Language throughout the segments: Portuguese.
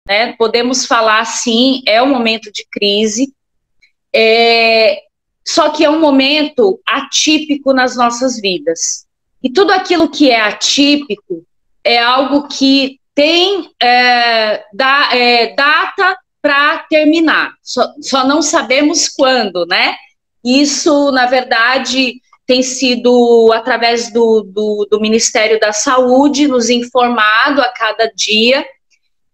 né? Podemos falar, sim, é um momento de crise, só que é um momento atípico nas nossas vidas. E tudo aquilo que é atípico é algo que tem data para terminar, só não sabemos quando, né? Isso, na verdade, tem sido através do Ministério da Saúde nos informado a cada dia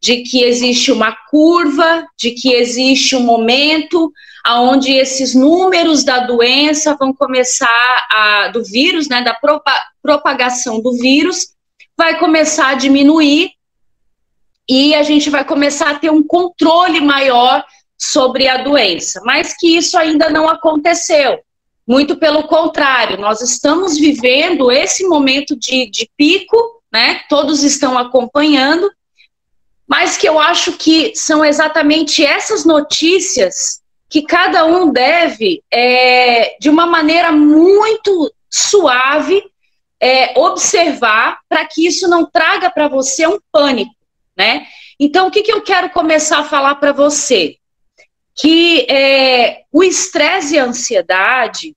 de que existe uma curva, de que existe um momento onde esses números da doença vão começar, do vírus, né, da propagação do vírus, vai começar a diminuir e a gente vai começar a ter um controle maior sobre a doença, mas que isso ainda não aconteceu. Muito pelo contrário, nós estamos vivendo esse momento de pico, né? Todos estão acompanhando, mas que eu acho que são exatamente essas notícias que cada um deve, de uma maneira muito suave, observar para que isso não traga para você um pânico, né? Então, o que eu quero começar a falar para você? Que o estresse e a ansiedade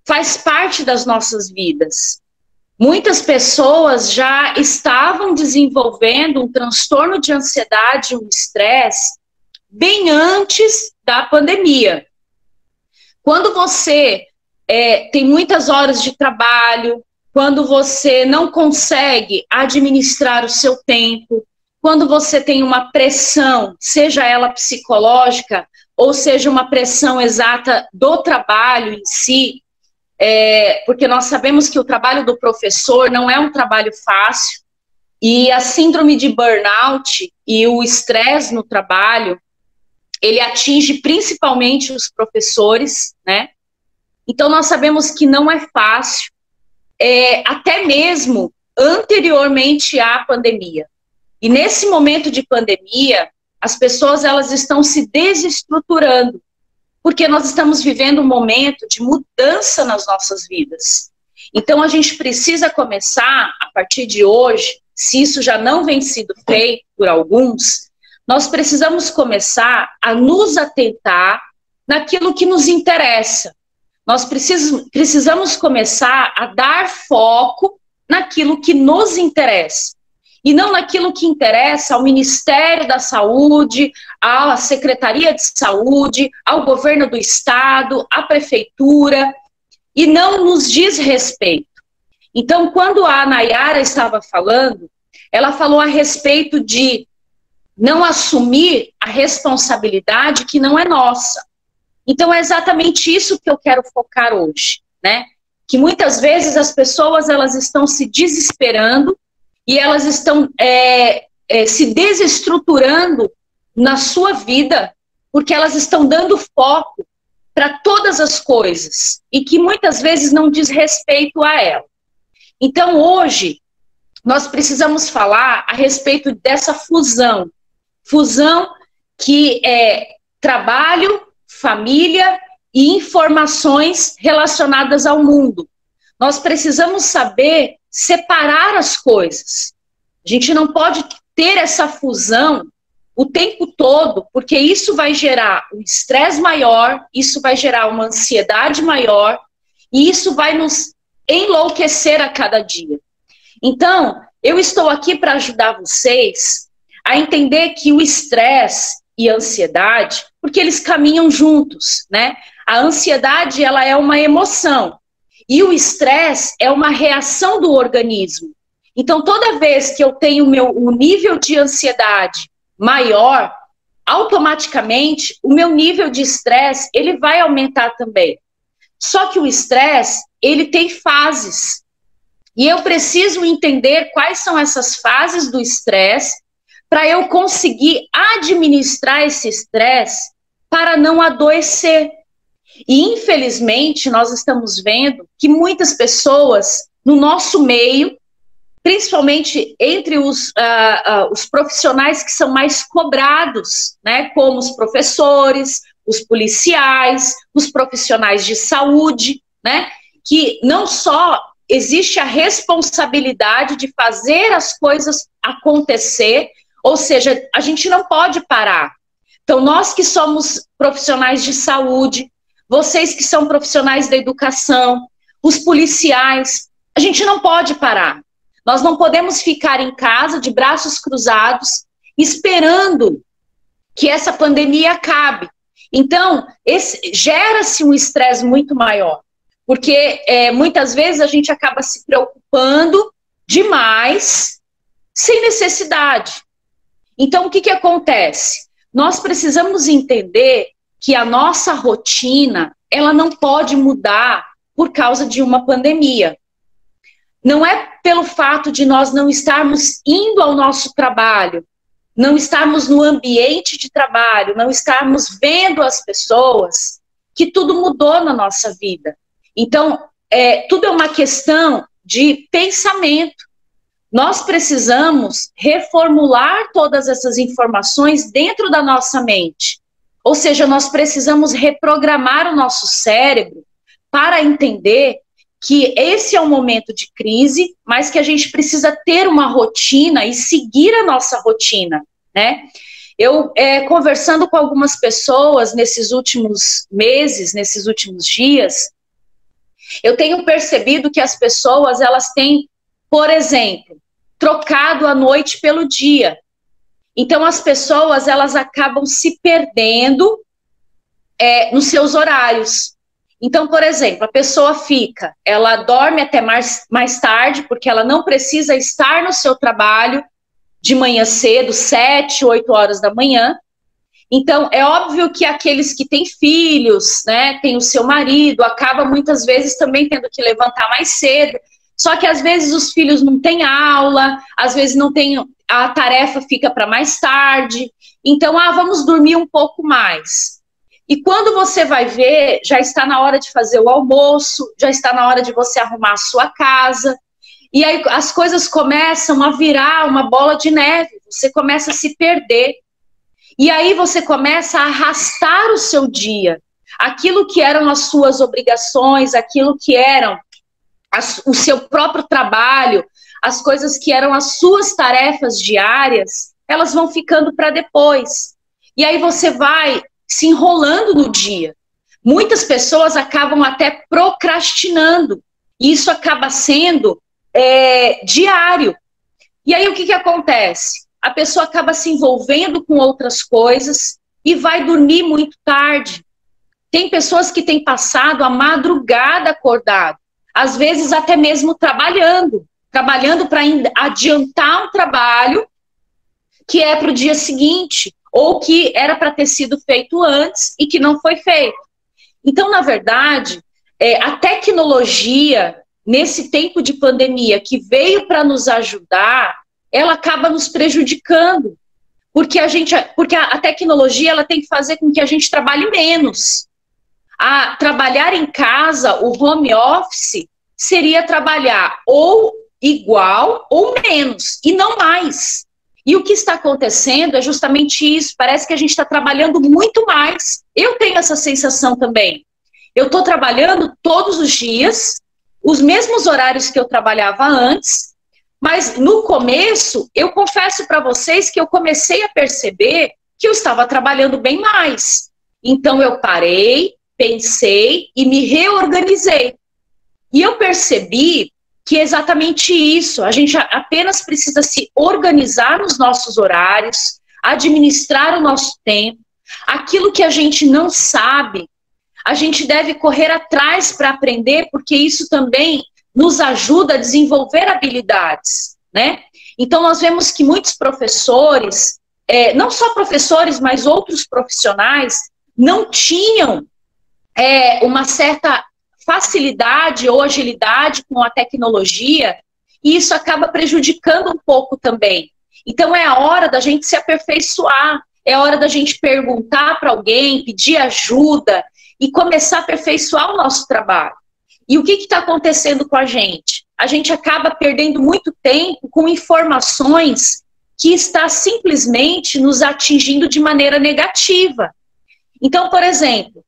faz parte das nossas vidas. Muitas pessoas já estavam desenvolvendo um transtorno de ansiedade, um estresse, bem antes da pandemia. Quando você tem muitas horas de trabalho, quando você não consegue administrar o seu tempo, quando você tem uma pressão, seja ela psicológica, ou seja uma pressão exata do trabalho em si, porque nós sabemos que o trabalho do professor não é um trabalho fácil, e a síndrome de burnout e o estresse no trabalho, ele atinge principalmente os professores, né? Então nós sabemos que não é fácil, até mesmo anteriormente à pandemia. E nesse momento de pandemia, as pessoas elas estão se desestruturando, porque nós estamos vivendo um momento de mudança nas nossas vidas. Então a gente precisa começar, a partir de hoje, se isso já não vem sido feito por alguns, nós precisamos começar a nos atentar naquilo que nos interessa. Nós precisamos começar a dar foco naquilo que nos interessa. E não naquilo que interessa ao Ministério da Saúde, à Secretaria de Saúde, ao governo do Estado, à Prefeitura, e não nos diz respeito. Então, quando a Nayara estava falando, ela falou a respeito de não assumir a responsabilidade que não é nossa. Então, é exatamente isso que eu quero focar hoje, né? Que muitas vezes as pessoas elas estão se desesperando e elas estão se desestruturando na sua vida, porque elas estão dando foco para todas as coisas, e que muitas vezes não diz respeito a ela. Então, hoje, nós precisamos falar a respeito dessa fusão que é trabalho, família e informações relacionadas ao mundo. Nós precisamos saber separar as coisas. A gente não pode ter essa fusão o tempo todo, porque isso vai gerar um estresse maior, isso vai gerar uma ansiedade maior, e isso vai nos enlouquecer a cada dia. Então, eu estou aqui para ajudar vocês a entender que o estresse e a ansiedade, porque eles caminham juntos, né? A ansiedade, ela é uma emoção, e o estresse é uma reação do organismo. Então, toda vez que eu tenho o nível de ansiedade maior, automaticamente, o meu nível de estresse, ele vai aumentar também. Só que o estresse, ele tem fases. E eu preciso entender quais são essas fases do estresse para eu conseguir administrar esse estresse para não adoecer. E, infelizmente, nós estamos vendo que muitas pessoas no nosso meio, principalmente entre os profissionais que são mais cobrados, né, como os professores, os policiais, os profissionais de saúde, né, que não só existe a responsabilidade de fazer as coisas acontecer, Ou seja, a gente não pode parar. Então, nós que somos profissionais de saúde, vocês que são profissionais da educação, os policiais, a gente não pode parar. Nós não podemos ficar em casa de braços cruzados, esperando que essa pandemia acabe. Então, gera-se um estresse muito maior, porque muitas vezes a gente acaba se preocupando demais, sem necessidade. Então, o que acontece? Nós precisamos entender que a nossa rotina, ela não pode mudar por causa de uma pandemia. Não é pelo fato de nós não estarmos indo ao nosso trabalho, não estarmos no ambiente de trabalho, não estarmos vendo as pessoas, que tudo mudou na nossa vida. Então, tudo é uma questão de pensamento. Nós precisamos reformular todas essas informações dentro da nossa mente. Ou seja, nós precisamos reprogramar o nosso cérebro para entender que esse é um momento de crise, mas que a gente precisa ter uma rotina e seguir a nossa rotina, né? Eu, conversando com algumas pessoas nesses últimos meses, nesses últimos dias, eu tenho percebido que as pessoas, elas têm, por exemplo, trocado a noite pelo dia. Então, as pessoas, elas acabam se perdendo nos seus horários. Então, por exemplo, a pessoa ela dorme até mais tarde, porque ela não precisa estar no seu trabalho de manhã cedo, 7, 8 horas da manhã. Então, é óbvio que aqueles que têm filhos, né, têm o seu marido, acaba muitas vezes também tendo que levantar mais cedo. Só que às vezes os filhos não têm aula, às vezes não tem, a tarefa fica para mais tarde. Então, vamos dormir um pouco mais. E quando você vai ver, já está na hora de fazer o almoço, já está na hora de você arrumar a sua casa. E aí as coisas começam a virar uma bola de neve, você começa a se perder. E aí você começa a arrastar o seu dia. Aquilo que eram as suas obrigações, aquilo que eram o seu próprio trabalho, as coisas que eram as suas tarefas diárias, elas vão ficando para depois. E aí você vai se enrolando no dia. Muitas pessoas acabam até procrastinando. E isso acaba sendo diário. E aí o que acontece? A pessoa acaba se envolvendo com outras coisas e vai dormir muito tarde. Tem pessoas que têm passado a madrugada acordado, às vezes até mesmo trabalhando para adiantar um trabalho que é para o dia seguinte, ou que era para ter sido feito antes e que não foi feito. Então, na verdade, a tecnologia, nesse tempo de pandemia, que veio para nos ajudar, ela acaba nos prejudicando, porque a tecnologia, ela tem que fazer com que a gente trabalhe menos. Trabalhar em casa, o home office, seria trabalhar ou igual ou menos, e não mais. E o que está acontecendo é justamente isso, parece que a gente está trabalhando muito mais. Eu tenho essa sensação também. Eu estou trabalhando todos os dias, os mesmos horários que eu trabalhava antes, mas no começo, eu confesso para vocês que eu comecei a perceber que eu estava trabalhando bem mais. Então eu parei, pensei e me reorganizei. E eu percebi que é exatamente isso, a gente apenas precisa se organizar nos nossos horários, administrar o nosso tempo, aquilo que a gente não sabe, a gente deve correr atrás para aprender, porque isso também nos ajuda a desenvolver habilidades, né? Então nós vemos que muitos professores, não só professores, mas outros profissionais, não tinham uma certa facilidade ou agilidade com a tecnologia, e isso acaba prejudicando um pouco também. Então é a hora da gente se aperfeiçoar, é a hora da gente perguntar para alguém, pedir ajuda e começar a aperfeiçoar o nosso trabalho. E o que está acontecendo com a gente? A gente acaba perdendo muito tempo com informações que está simplesmente nos atingindo de maneira negativa. Então, por exemplo,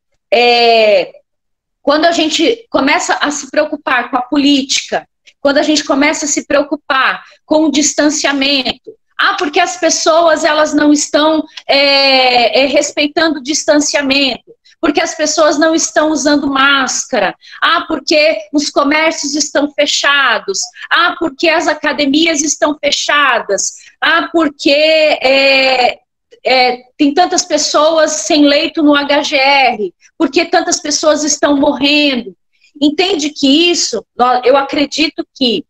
quando a gente começa a se preocupar com a política, quando a gente começa a se preocupar com o distanciamento, Ah, porque as pessoas elas não estão respeitando o distanciamento. Porque as pessoas não estão usando máscara. Ah, porque os comércios estão fechados. Ah, porque as academias estão fechadas. Ah, porque tem tantas pessoas sem leito no HGR. Porque tantas pessoas estão morrendo. Entende que isso, eu acredito que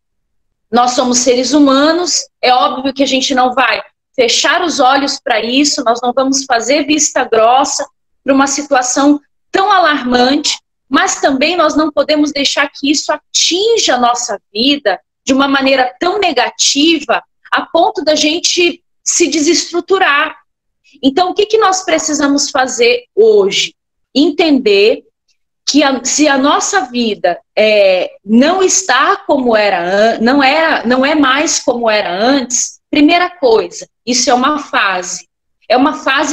nós somos seres humanos, é óbvio que a gente não vai fechar os olhos para isso, nós não vamos fazer vista grossa para uma situação tão alarmante, mas também nós não podemos deixar que isso atinja a nossa vida de uma maneira tão negativa a ponto da gente se desestruturar. Então, o que nós precisamos fazer hoje? Entender que se a nossa vida não está como era, não é mais como era antes, primeira coisa, isso é uma fase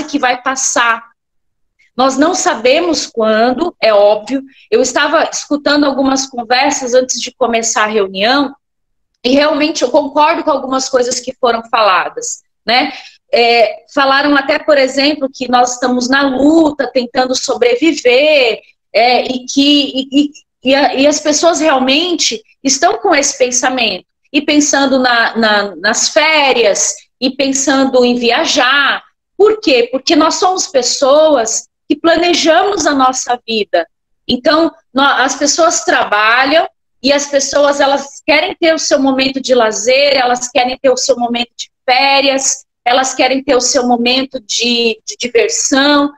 que vai passar. Nós não sabemos quando, é óbvio. Eu estava escutando algumas conversas antes de começar a reunião e realmente eu concordo com algumas coisas que foram faladas, né? Falaram até, por exemplo, que nós estamos na luta, tentando sobreviver, e as pessoas realmente estão com esse pensamento, e pensando nas férias, e pensando em viajar. Por quê? Porque nós somos pessoas que planejamos a nossa vida. Então, as pessoas trabalham, e as pessoas elas querem ter o seu momento de lazer, elas querem ter o seu momento de férias, elas querem ter o seu momento de diversão.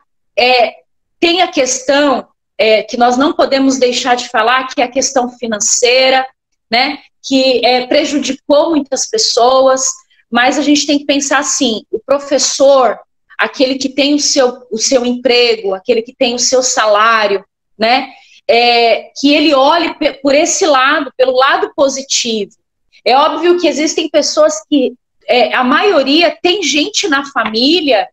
Tem a questão que nós não podemos deixar de falar, que é a questão financeira, né, que prejudicou muitas pessoas, mas a gente tem que pensar assim, o professor, aquele que tem o seu emprego, aquele que tem o seu salário, né, que ele olhe por esse lado, pelo lado positivo. É óbvio que existem pessoas que, a maioria, tem gente na família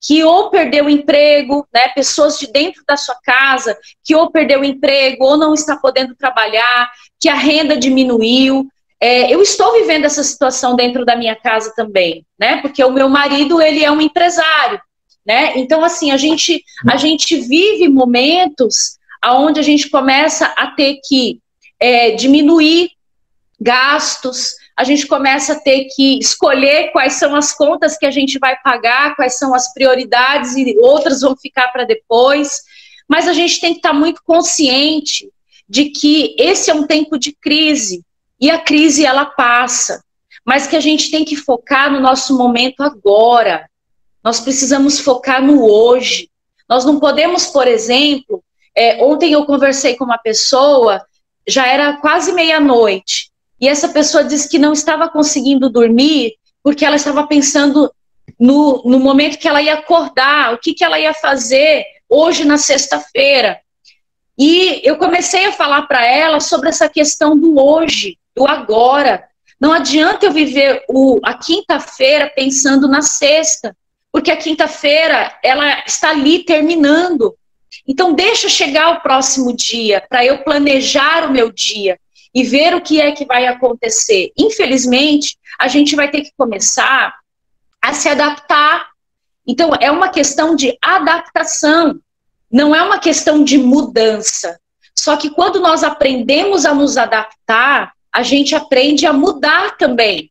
que ou perdeu o emprego, né, pessoas de dentro da sua casa, que ou perdeu o emprego, ou não está podendo trabalhar, que a renda diminuiu. Eu estou vivendo essa situação dentro da minha casa também, né, porque o meu marido, ele é um empresário, né, então, assim, a gente vive momentos onde a gente começa a ter que diminuir gastos, a gente começa a ter que escolher quais são as contas que a gente vai pagar, quais são as prioridades, e outras vão ficar para depois, mas a gente tem que estar muito consciente de que esse é um tempo de crise, e a crise ela passa, mas que a gente tem que focar no nosso momento agora, nós precisamos focar no hoje, nós não podemos, por exemplo, ontem eu conversei com uma pessoa, já era quase meia-noite, e essa pessoa disse que não estava conseguindo dormir porque ela estava pensando no momento que ela ia acordar, o que ela ia fazer hoje na sexta-feira. E eu comecei a falar para ela sobre essa questão do hoje, do agora. Não adianta eu viver a quinta-feira pensando na sexta, porque a quinta-feira ela está ali terminando. Então deixa chegar o próximo dia para eu planejar o meu dia e ver o que é que vai acontecer. Infelizmente, a gente vai ter que começar a se adaptar. Então, é uma questão de adaptação, não é uma questão de mudança. Só que quando nós aprendemos a nos adaptar, a gente aprende a mudar também.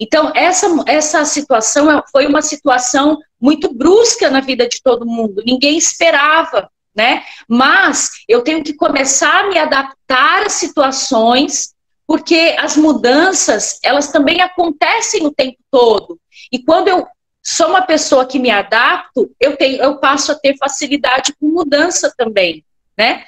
Então, essa situação foi uma situação muito brusca na vida de todo mundo, ninguém esperava, né? Mas eu tenho que começar a me adaptar às situações, porque as mudanças, elas também acontecem o tempo todo. E quando eu sou uma pessoa que me adapto, eu passo a ter facilidade com mudança também, né?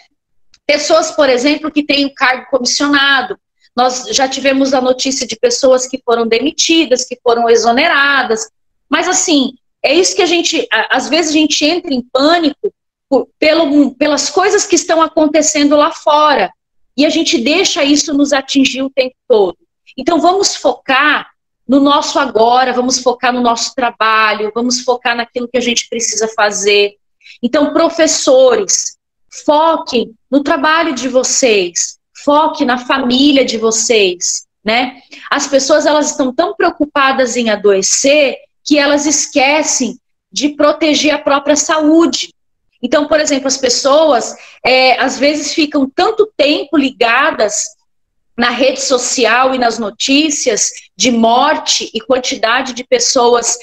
Pessoas, por exemplo, que têm um cargo comissionado, nós já tivemos a notícia de pessoas que foram demitidas, que foram exoneradas, mas assim, é isso que às vezes a gente entra em pânico pelas coisas que estão acontecendo lá fora, e a gente deixa isso nos atingir o tempo todo. Então vamos focar no nosso agora, vamos focar no nosso trabalho, vamos focar naquilo que a gente precisa fazer. Então, professores, foquem no trabalho de vocês, foque na família de vocês, né? As pessoas, elas estão tão preocupadas em adoecer que elas esquecem de proteger a própria saúde. Então, por exemplo, as pessoas às vezes ficam tanto tempo ligadas na rede social e nas notícias de morte e quantidade de pessoas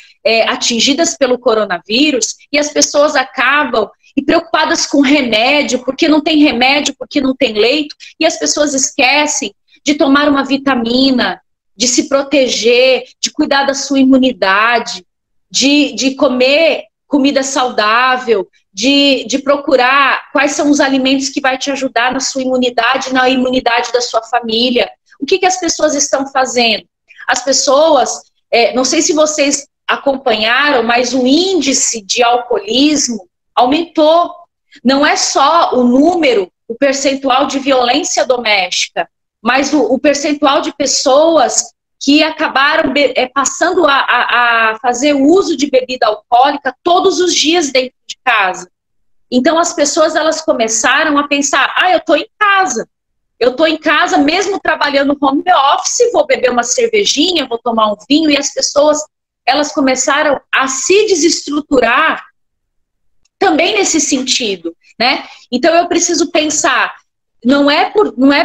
atingidas pelo coronavírus, e as pessoas acabam preocupadas com remédio, porque não tem remédio, porque não tem leito, e as pessoas esquecem de tomar uma vitamina, de se proteger, de cuidar da sua imunidade, de comer comida saudável, de procurar quais são os alimentos que vai te ajudar na sua imunidade, na imunidade da sua família. O que as pessoas estão fazendo? As pessoas, não sei se vocês acompanharam, mas o índice de alcoolismo aumentou. Não é só o número, o percentual de violência doméstica, mas o percentual de pessoas que acabaram passando a fazer uso de bebida alcoólica todos os dias dentro de casa. Então as pessoas, elas começaram a pensar, eu estou em casa mesmo trabalhando home office, vou beber uma cervejinha, vou tomar um vinho, e as pessoas, elas começaram a se desestruturar também nesse sentido, né? Então eu preciso pensar, não é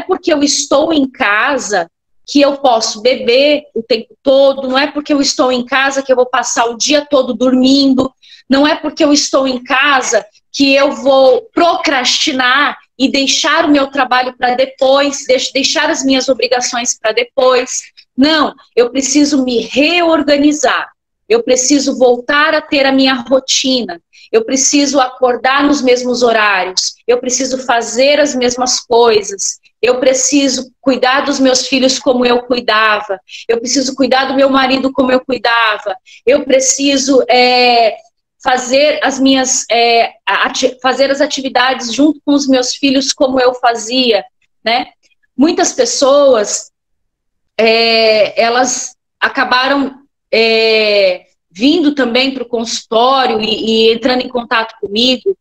porque eu estou em casa que eu posso beber o tempo todo, não é porque eu estou em casa que eu vou passar o dia todo dormindo, não é porque eu estou em casa que eu vou procrastinar e deixar o meu trabalho para depois, deixar as minhas obrigações para depois. Não, eu preciso me reorganizar, eu preciso voltar a ter a minha rotina, eu preciso acordar nos mesmos horários, eu preciso fazer as mesmas coisas, eu preciso cuidar dos meus filhos como eu cuidava, eu preciso cuidar do meu marido como eu cuidava, eu preciso fazer fazer as atividades junto com os meus filhos como eu fazia, né? Muitas pessoas, elas acabaram vindo também para o consultório e entrando em contato comigo,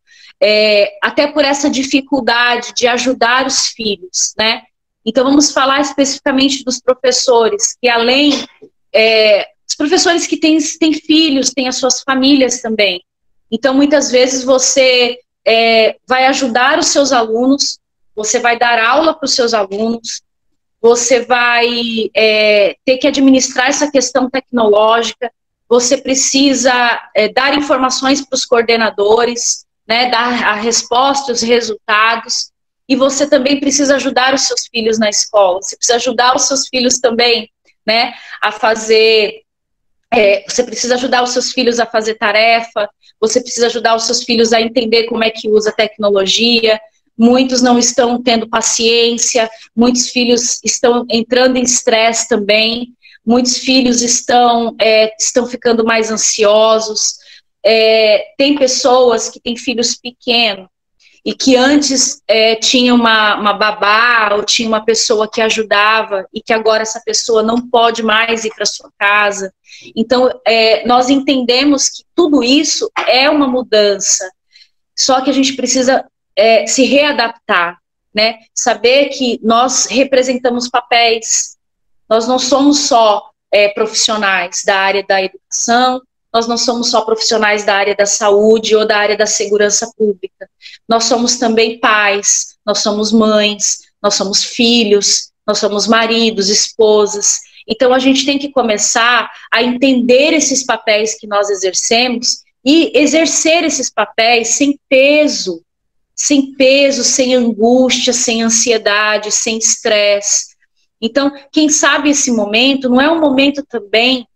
até por essa dificuldade de ajudar os filhos, né? Então vamos falar especificamente dos professores, que além, os professores que têm filhos, têm as suas famílias também. Então muitas vezes você vai ajudar os seus alunos, você vai dar aula para os seus alunos, você vai ter que administrar essa questão tecnológica, você precisa dar informações para os coordenadores, né, dar a resposta, os resultados, e você também precisa ajudar os seus filhos na escola, você precisa ajudar os seus filhos também, né, a fazer, você precisa ajudar os seus filhos a fazer tarefa, você precisa ajudar os seus filhos a entender como é que usa a tecnologia. Muitos não estão tendo paciência, muitos filhos estão entrando em estresse também, muitos filhos estão ficando mais ansiosos. Tem pessoas que têm filhos pequenos e que antes tinha uma babá ou tinha uma pessoa que ajudava e que agora essa pessoa não pode mais ir para sua casa. Então, nós entendemos que tudo isso é uma mudança, só que a gente precisa se readaptar, né? Saber que nós representamos papéis, nós não somos só profissionais da área da educação, nós não somos só profissionais da área da saúde ou da área da segurança pública. Nós somos também pais, nós somos mães, nós somos filhos, nós somos maridos, esposas. Então a gente tem que começar a entender esses papéis que nós exercemos e exercer esses papéis sem peso, sem angústia, sem ansiedade, sem estresse. Então, quem sabe esse momento não é um momento também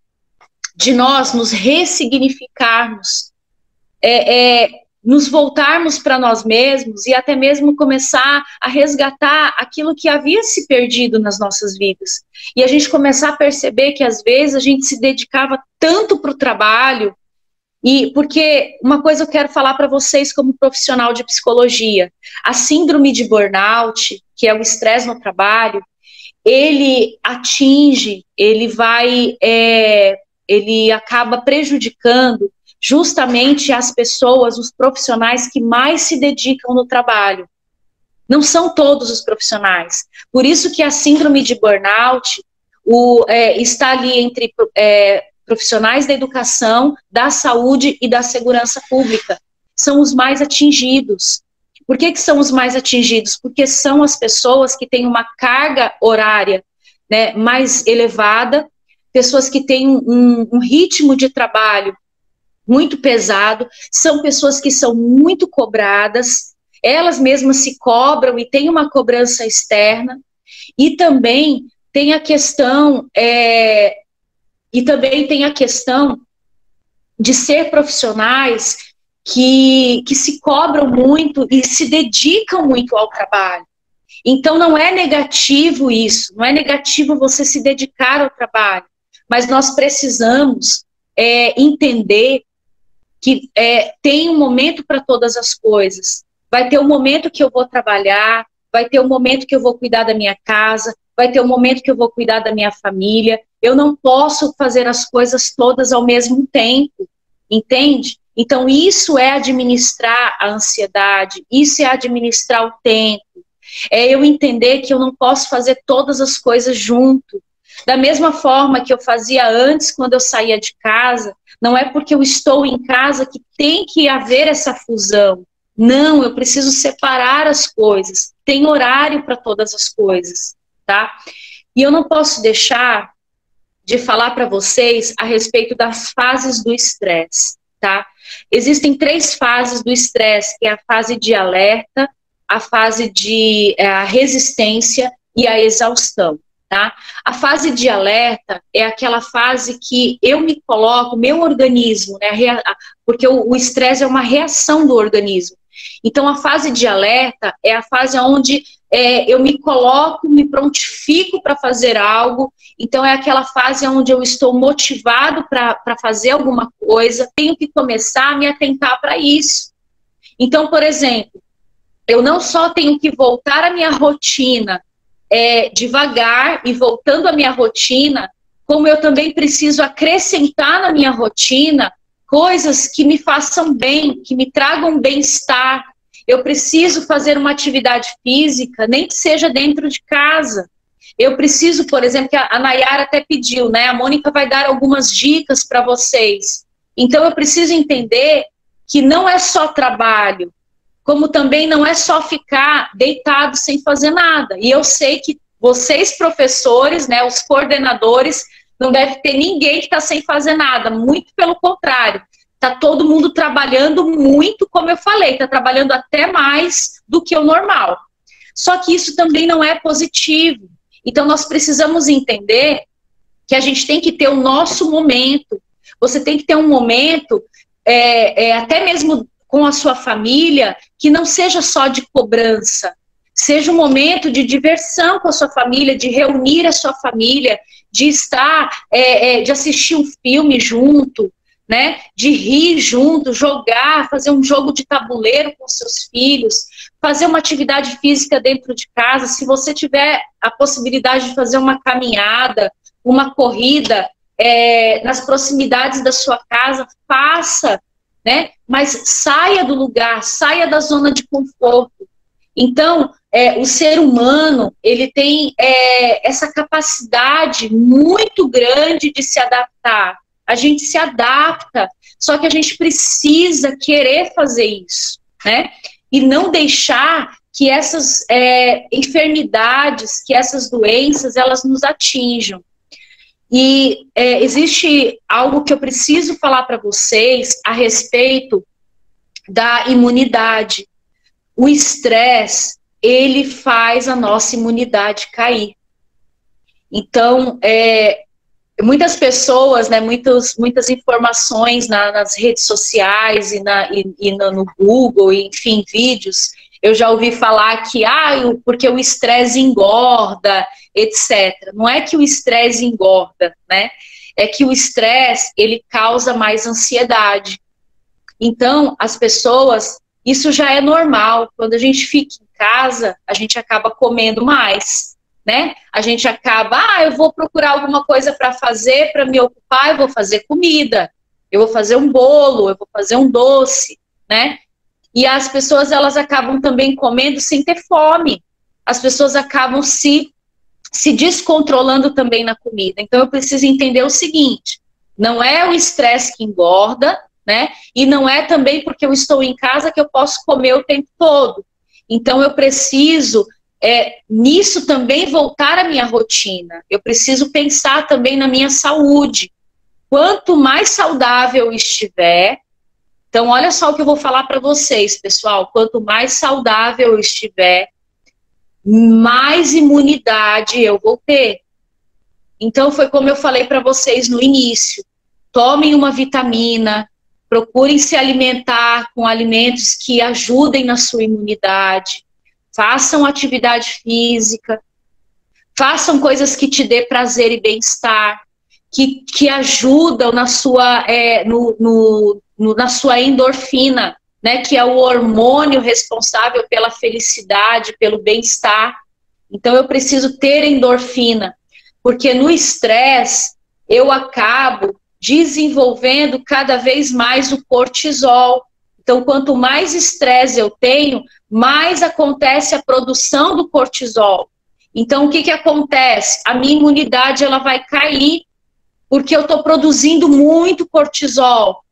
de nós nos ressignificarmos, nos voltarmos para nós mesmos e até mesmo começar a resgatar aquilo que havia se perdido nas nossas vidas. E a gente começar a perceber que às vezes a gente se dedicava tanto para o trabalho, e porque uma coisa eu quero falar para vocês como profissional de psicologia, a síndrome de burnout, que é o estresse no trabalho, ele atinge, ele acaba prejudicando justamente as pessoas, os profissionais que mais se dedicam no trabalho. Não são todos os profissionais. Por isso que a síndrome de burnout, está ali entre profissionais da educação, da saúde e da segurança pública. São os mais atingidos. Por que são os mais atingidos? Porque são as pessoas que têm uma carga horária, né, mais elevada, pessoas que têm um ritmo de trabalho muito pesado, são pessoas que são muito cobradas, elas mesmas se cobram e têm uma cobrança externa, e também tem a questão, de ser profissionais que se cobram muito e se dedicam muito ao trabalho. Então não é negativo isso, não é negativo você se dedicar ao trabalho, mas nós precisamos entender que tem um momento para todas as coisas. Vai ter um momento que eu vou trabalhar, vai ter um momento que eu vou cuidar da minha casa, vai ter um momento que eu vou cuidar da minha família. Eu não posso fazer as coisas todas ao mesmo tempo, entende? Então isso é administrar a ansiedade, isso é administrar o tempo. É eu entender que eu não posso fazer todas as coisas junto. Da mesma forma que eu fazia antes, quando eu saía de casa, não é porque eu estou em casa que tem que haver essa fusão. Não, eu preciso separar as coisas. Tem horário para todas as coisas, tá? E eu não posso deixar de falar para vocês a respeito das fases do estresse, tá? Existem 3 fases do estresse, que é a fase de alerta, a fase de resistência e a exaustão. Tá? A fase de alerta é aquela fase que eu me coloco, meu organismo, né, porque o estresse é uma reação do organismo. Então, a fase de alerta é a fase onde eu me coloco, me prontifico para fazer algo. Então, é aquela fase onde eu estou motivado para fazer alguma coisa, tenho que começar a me atentar para isso. Então, por exemplo, eu não só tenho que voltar à minha rotina, devagar e voltando à minha rotina, como eu também preciso acrescentar na minha rotina coisas que me façam bem, que me tragam bem-estar. Eu preciso fazer uma atividade física, nem que seja dentro de casa. Eu preciso, por exemplo, que a Nayara até pediu, né? A Mônica vai dar algumas dicas para vocês. Então eu preciso entender que não é só trabalho, como também não é só ficar deitado sem fazer nada. E eu sei que vocês, professores, né, os coordenadores, não deve ter ninguém que está sem fazer nada, muito pelo contrário. Está todo mundo trabalhando muito, como eu falei, está trabalhando até mais do que o normal. Só que isso também não é positivo. Então nós precisamos entender que a gente tem que ter o nosso momento. Você tem que ter um momento, até mesmo com a sua família, que não seja só de cobrança, seja um momento de diversão com a sua família, de reunir a sua família, de estar, de assistir um filme junto, né, de rir junto, jogar, fazer um jogo de tabuleiro com seus filhos, fazer uma atividade física dentro de casa. Se você tiver a possibilidade de fazer uma caminhada, uma corrida, nas proximidades da sua casa, faça, né? Mas saia do lugar, saia da zona de conforto. Então, o ser humano, ele tem essa capacidade muito grande de se adaptar. A gente se adapta, só que a gente precisa querer fazer isso, né? E não deixar que essas enfermidades, que essas doenças, elas nos atinjam. E existe algo que eu preciso falar para vocês a respeito da imunidade. O estresse, ele faz a nossa imunidade cair. Então, muitas pessoas, né, muitas informações nas redes sociais e no Google, enfim, vídeos, eu já ouvi falar que, porque o estresse engorda, etc. Não é que o estresse engorda, né? É que o estresse, ele causa mais ansiedade. Então, as pessoas, isso já é normal. Quando a gente fica em casa, a gente acaba comendo mais, né? A gente acaba, eu vou procurar alguma coisa para fazer, para me ocupar, eu vou fazer comida, eu vou fazer um bolo, eu vou fazer um doce, né? E as pessoas, elas acabam também comendo sem ter fome. As pessoas acabam se se descontrolando também na comida. Então eu preciso entender o seguinte, não é o estresse que engorda, né? E não é também porque eu estou em casa que eu posso comer o tempo todo. Então eu preciso nisso também voltar à minha rotina. Eu preciso pensar também na minha saúde. Quanto mais saudável eu estiver, então olha só o que eu vou falar para vocês, pessoal, quanto mais saudável eu estiver, mais imunidade eu vou ter. Então foi como eu falei para vocês no início, tomem uma vitamina, procurem se alimentar com alimentos que ajudem na sua imunidade, façam atividade física, façam coisas que te dê prazer e bem-estar, que ajudam na sua, na sua endorfina, né, que é o hormônio responsável pela felicidade, pelo bem-estar. Então eu preciso ter endorfina, porque no estresse eu acabo desenvolvendo cada vez mais o cortisol. Então, quanto mais estresse eu tenho, mais acontece a produção do cortisol. Então, o que acontece? A minha imunidade ela vai cair, porque eu estou produzindo muito cortisol.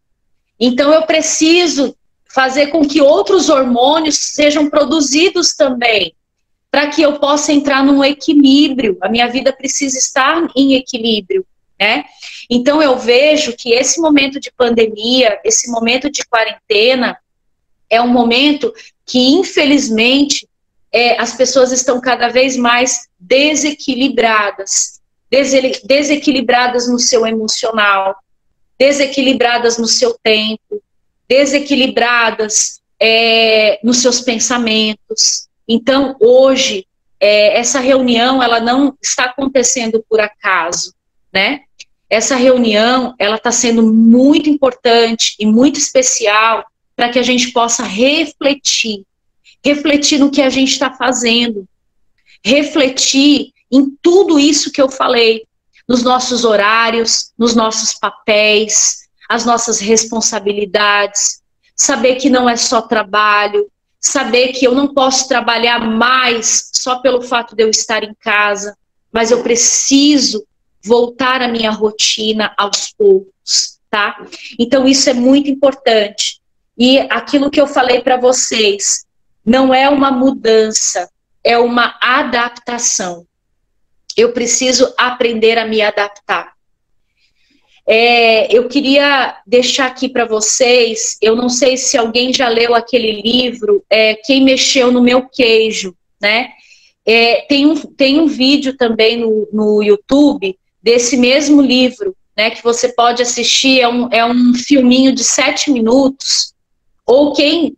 Então, eu preciso fazer com que outros hormônios sejam produzidos também, para que eu possa entrar num equilíbrio. A minha vida precisa estar em equilíbrio, né? Então eu vejo que esse momento de pandemia, esse momento de quarentena, é um momento que, infelizmente, as pessoas estão cada vez mais desequilibradas. Desequilibradas no seu emocional, desequilibradas no seu tempo, desequilibradas nos seus pensamentos. Então, hoje, essa reunião, ela não está acontecendo por acaso, né? Essa reunião, ela está sendo muito importante e muito especial para que a gente possa refletir no que a gente está fazendo, refletir em tudo isso que eu falei, nos nossos horários, nos nossos papéis, as nossas responsabilidades, saber que não é só trabalho, saber que eu não posso trabalhar mais só pelo fato de eu estar em casa, mas eu preciso voltar à minha rotina aos poucos, tá? Então isso é muito importante. E aquilo que eu falei para vocês, não é uma mudança, é uma adaptação. Eu preciso aprender a me adaptar. Eu queria deixar aqui para vocês, eu não sei se alguém já leu aquele livro, Quem Mexeu no Meu Queijo, né? Tem um vídeo também no YouTube desse mesmo livro, né, que você pode assistir, é um filminho de 7 minutos, ou quem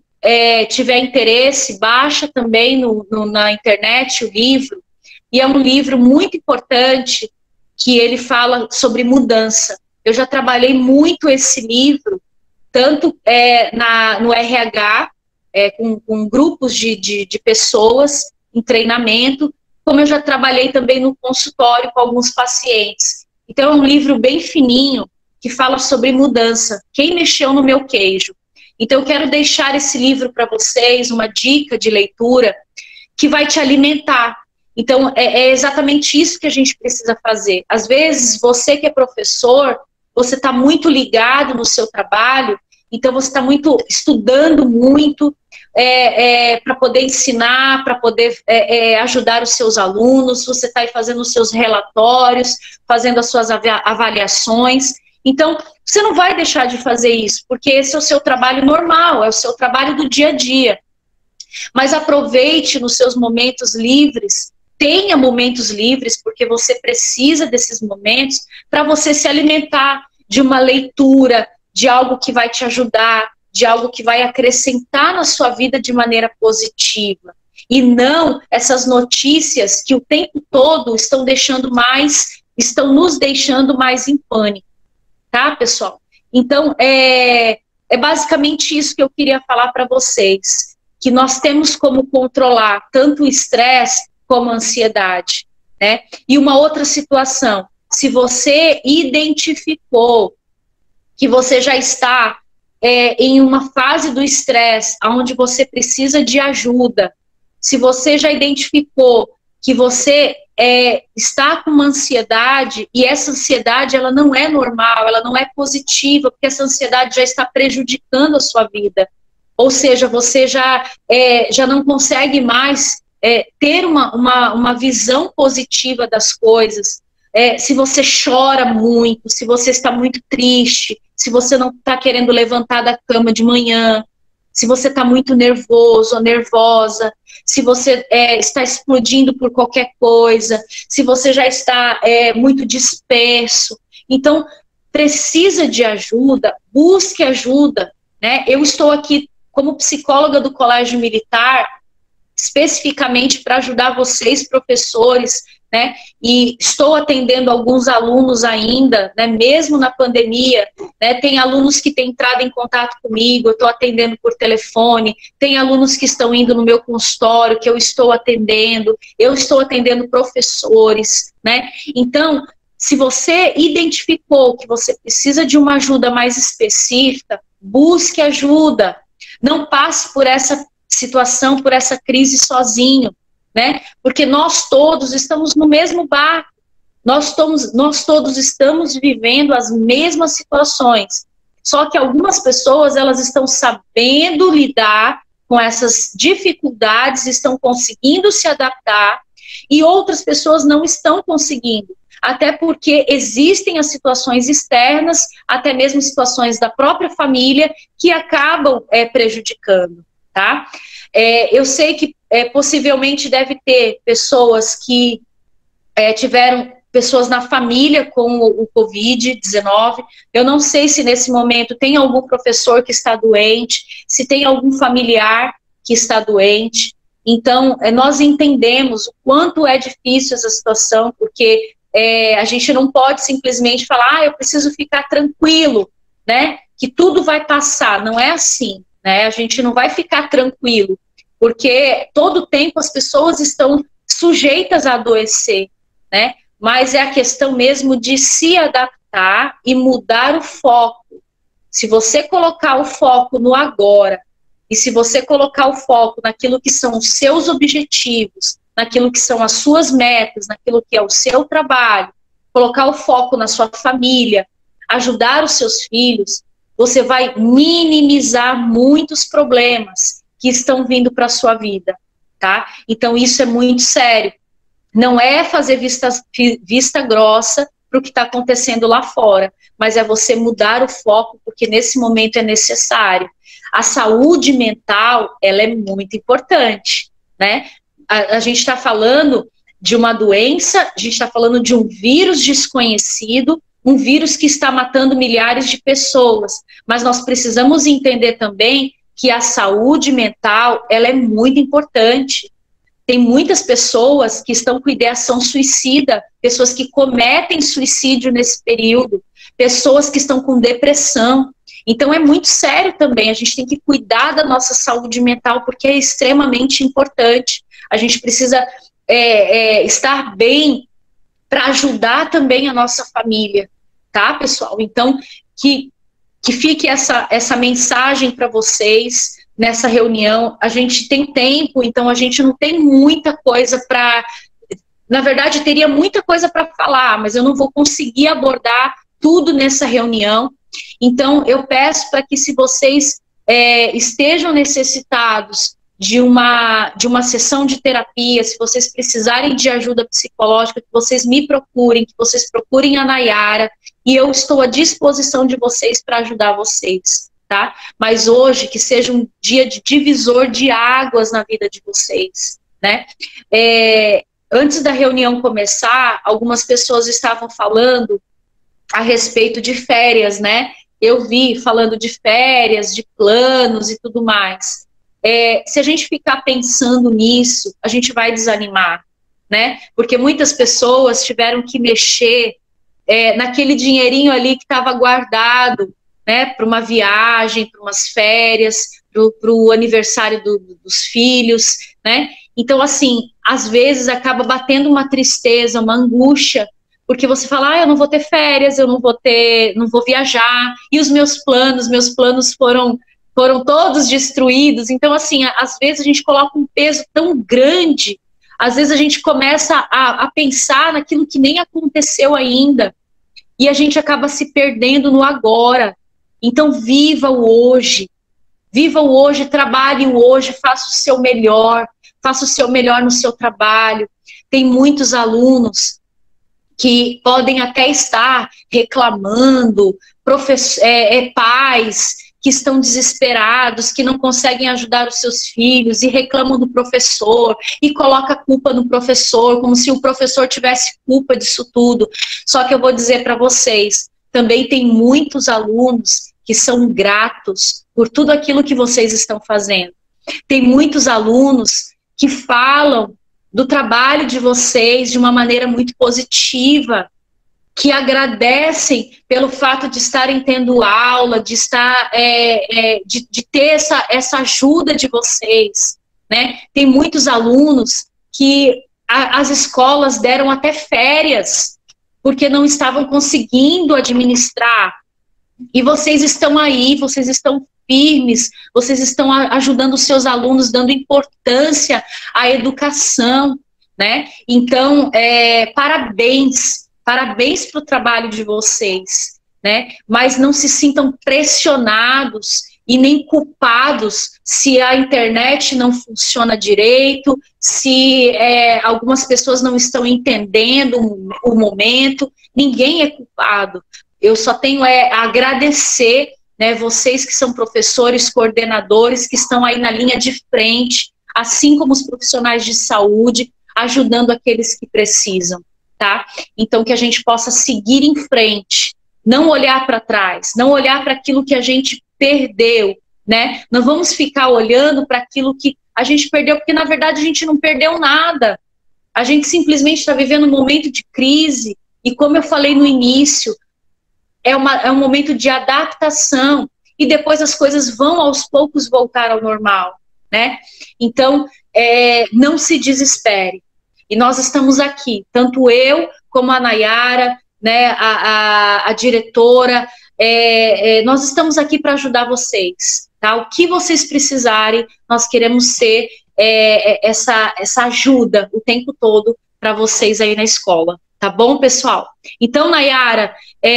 tiver interesse, baixa também na internet o livro, e é um livro muito importante, que ele fala sobre mudança. Eu já trabalhei muito esse livro, tanto no RH, com grupos de pessoas em treinamento, como eu já trabalhei também no consultório com alguns pacientes. Então é um livro bem fininho, que fala sobre mudança. Quem mexeu no meu queijo? Então eu quero deixar esse livro para vocês, uma dica de leitura, que vai te alimentar. Então é exatamente isso que a gente precisa fazer. Às vezes, você que é professor, você está muito ligado no seu trabalho, então você está estudando muito, para poder ensinar, para poder ajudar os seus alunos, você está aí fazendo os seus relatórios, fazendo as suas avaliações. Então, você não vai deixar de fazer isso, porque esse é o seu trabalho normal, é o seu trabalho do dia a dia. Mas aproveite nos seus momentos livres, tenha momentos livres, porque você precisa desses momentos para você se alimentar de uma leitura, de algo que vai te ajudar, de algo que vai acrescentar na sua vida de maneira positiva. E não essas notícias que o tempo todo estão nos deixando mais em pânico. Tá, pessoal? Então, é basicamente isso que eu queria falar para vocês. Que nós temos como controlar tanto o estresse como a ansiedade, né? E uma outra situação, se você identificou que você já está em uma fase do estresse, onde você precisa de ajuda, se você já identificou que você está com uma ansiedade, e essa ansiedade ela não é normal, ela não é positiva, porque essa ansiedade já está prejudicando a sua vida. Ou seja, você já não consegue mais ter uma visão positiva das coisas. Se você chora muito, se você está muito triste, se você não está querendo levantar da cama de manhã, se você está muito nervoso ou nervosa, se você está explodindo por qualquer coisa, se você já está muito disperso. Então, precisa de ajuda, busque ajuda, né? Eu estou aqui como psicóloga do Colégio Militar, especificamente para ajudar vocês, professores, né? E estou atendendo alguns alunos ainda, né? Mesmo na pandemia, né? Tem alunos que têm entrado em contato comigo, eu estou atendendo por telefone, tem alunos que estão indo no meu consultório, que eu estou atendendo professores, né? Então, se você identificou que você precisa de uma ajuda mais específica, busque ajuda, não passe por essa situação, por essa crise sozinho, né? Porque nós todos estamos no mesmo barco, nós todos estamos vivendo as mesmas situações, só que algumas pessoas, elas estão sabendo lidar com essas dificuldades, estão conseguindo se adaptar, e outras pessoas não estão conseguindo, até porque existem as situações externas, até mesmo situações da própria família, que acabam prejudicando, tá? Eu sei que possivelmente deve ter pessoas que tiveram pessoas na família com o Covid-19. Eu não sei se nesse momento tem algum professor que está doente, se tem algum familiar que está doente. Então, nós entendemos o quanto é difícil essa situação, porque a gente não pode simplesmente falar, eu preciso ficar tranquilo, né, que tudo vai passar. Não é assim, né? A gente não vai ficar tranquilo, porque todo tempo as pessoas estão sujeitas a adoecer, né? Mas é a questão mesmo de se adaptar e mudar o foco. Se você colocar o foco no agora, e se você colocar o foco naquilo que são os seus objetivos, naquilo que são as suas metas, naquilo que é o seu trabalho, colocar o foco na sua família, ajudar os seus filhos, você vai minimizar muitos problemas que estão vindo para a sua vida, tá? Então isso é muito sério. Não é fazer vista grossa para o que está acontecendo lá fora, mas é você mudar o foco, porque nesse momento é necessário. A saúde mental, ela é muito importante, né? A gente está falando de uma doença, a gente está falando de um vírus desconhecido, um vírus que está matando milhares de pessoas, mas nós precisamos entender também que a saúde mental, ela é muito importante. Tem muitas pessoas que estão com ideação suicida, pessoas que cometem suicídio nesse período, pessoas que estão com depressão. Então é muito sério também, a gente tem que cuidar da nossa saúde mental, porque é extremamente importante. A gente precisa estar bem para ajudar também a nossa família, tá, pessoal? Então, que fique essa mensagem para vocês nessa reunião. A gente tem tempo, então a gente não tem muita coisa para... Na verdade, teria muita coisa para falar, mas eu não vou conseguir abordar tudo nessa reunião. Então, eu peço para que, se vocês estejam necessitados de uma sessão de terapia, se vocês precisarem de ajuda psicológica, que vocês me procurem, que vocês procurem a Nayara, e eu estou à disposição de vocês para ajudar vocês, tá? Mas hoje, que seja um dia de divisor de águas na vida de vocês, né? Antes da reunião começar, algumas pessoas estavam falando a respeito de férias, né? Eu vi falando de férias, de planos e tudo mais. Se a gente ficar pensando nisso, a gente vai desanimar, né? Porque muitas pessoas tiveram que mexer naquele dinheirinho ali que estava guardado, né? Para uma viagem, para umas férias, para o aniversário dos filhos, né? Então, assim, às vezes acaba batendo uma tristeza, uma angústia, porque você fala, eu não vou ter férias, eu não vou viajar, e os meus planos foram todos destruídos. Então, assim, às vezes a gente coloca um peso tão grande, Às vezes a gente começa a pensar naquilo que nem aconteceu ainda, e a gente acaba se perdendo no agora. Então, viva o hoje, trabalhe o hoje, faça o seu melhor no seu trabalho. Tem muitos alunos que podem até estar reclamando, pais que estão desesperados, que não conseguem ajudar os seus filhos e reclamam do professor e coloca a culpa no professor, como se o professor tivesse culpa disso tudo. Só que eu vou dizer para vocês, também tem muitos alunos que são gratos por tudo aquilo que vocês estão fazendo. Tem muitos alunos que falam do trabalho de vocês de uma maneira muito positiva, que agradecem pelo fato de estarem tendo aula, de estar, de ter essa ajuda de vocês, né? Tem muitos alunos que as escolas deram até férias, porque não estavam conseguindo administrar, e vocês estão aí, vocês estão firmes, vocês estão ajudando os seus alunos, dando importância à educação, né? Então, parabéns para o trabalho de vocês, né? Mas não se sintam pressionados e nem culpados se a internet não funciona direito, se algumas pessoas não estão entendendo o momento. Ninguém é culpado. Eu só tenho a agradecer, né, vocês que são professores, coordenadores, que estão aí na linha de frente, assim como os profissionais de saúde, ajudando aqueles que precisam, tá? Então, que a gente possa seguir em frente, não olhar para trás, não olhar para aquilo que a gente perdeu, né? Não vamos ficar olhando para aquilo que a gente perdeu, porque, na verdade, a gente não perdeu nada. A gente simplesmente está vivendo um momento de crise, e como eu falei no início, é um momento de adaptação, e depois as coisas vão aos poucos voltar ao normal, né? Então, não se desespere. E nós estamos aqui, tanto eu como a Nayara, né, a diretora, nós estamos aqui para ajudar vocês, tá? O que vocês precisarem, nós queremos ser essa ajuda o tempo todo para vocês aí na escola. Tá bom, pessoal? Então, Nayara,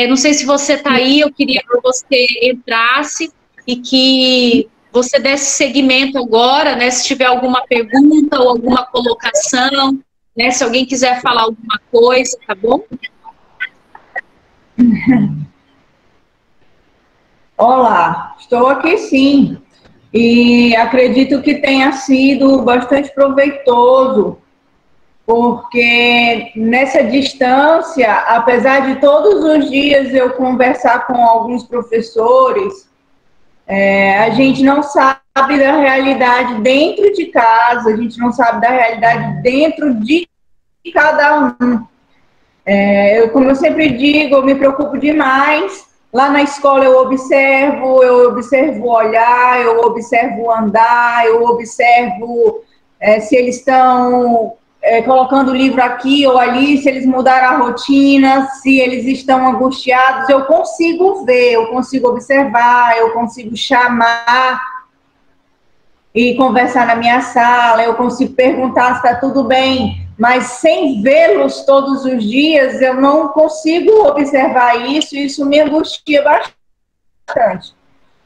não sei se você está aí, eu queria que você entrasse e que você desse seguimento agora, né? Se tiver alguma pergunta ou alguma colocação, né? Se alguém quiser falar alguma coisa, tá bom? Olá, estou aqui sim. E acredito que tenha sido bastante proveitoso, porque nessa distância, apesar de todos os dias eu conversar com alguns professores, a gente não sabe da realidade dentro de casa, a gente não sabe da realidade dentro de cada um. Como eu sempre digo, eu me preocupo demais. Lá na escola eu observo o olhar, eu observo o andar, eu observo se eles estão colocando o livro aqui ou ali, se eles mudaram a rotina, se eles estão angustiados. Eu consigo ver, eu consigo observar, eu consigo chamar e conversar na minha sala, eu consigo perguntar se está tudo bem, mas sem vê-los todos os dias, eu não consigo observar isso, e isso me angustia bastante.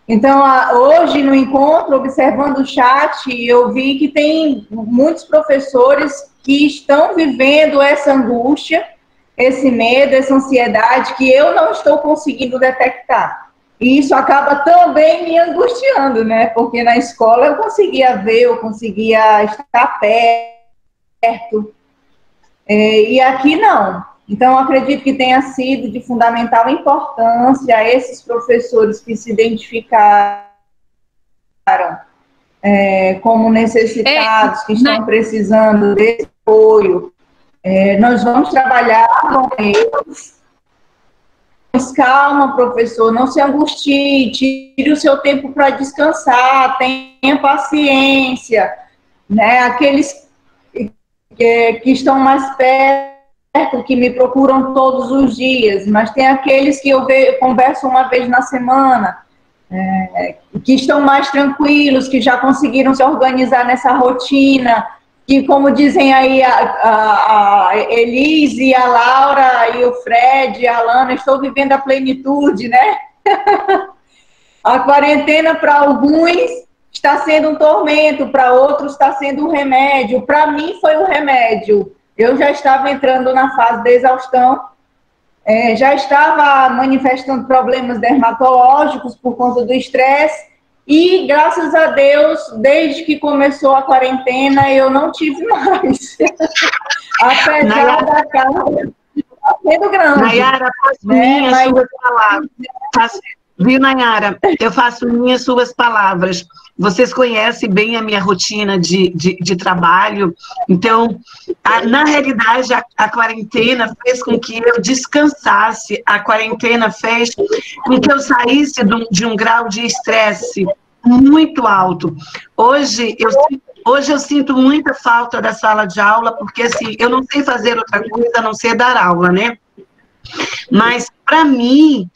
Então, hoje no encontro, observando o chat, eu vi que tem muitos professores que estão vivendo essa angústia, esse medo, essa ansiedade, que eu não estou conseguindo detectar. E isso acaba também me angustiando, né? Porque na escola eu conseguia ver, eu conseguia estar perto, e aqui não. Então, eu acredito que tenha sido de fundamental importância esses professores que se identificaram como necessitados, que estão precisando desse apoio. Nós vamos trabalhar com eles. Mas calma, professor, não se angustie, tire o seu tempo para descansar, tenha paciência, né? Aqueles que estão mais perto, que me procuram todos os dias, mas tem aqueles que eu converso uma vez na semana, que estão mais tranquilos, que já conseguiram se organizar nessa rotina, que, como dizem aí a Elise, a Laura e o Fred, a Alana, estou vivendo a plenitude, né? A quarentena para alguns está sendo um tormento, para outros está sendo um remédio. Para mim foi um remédio. Eu já estava entrando na fase de exaustão, já estava manifestando problemas dermatológicos por conta do estresse, e, graças a Deus, desde que começou a quarentena, eu não tive mais. Apesar Nayara, da carga sendo grande. Nayara, faço minhas suas palavras. Viu, Nayara? Eu faço minhas suas palavras. Vocês conhecem bem a minha rotina de trabalho. Então, na realidade, a quarentena fez com que eu descansasse. A quarentena fez com que eu saísse de um grau de estresse muito alto. Hoje eu sinto muita falta da sala de aula, porque assim, eu não sei fazer outra coisa a não ser dar aula, né? Mas, para mim,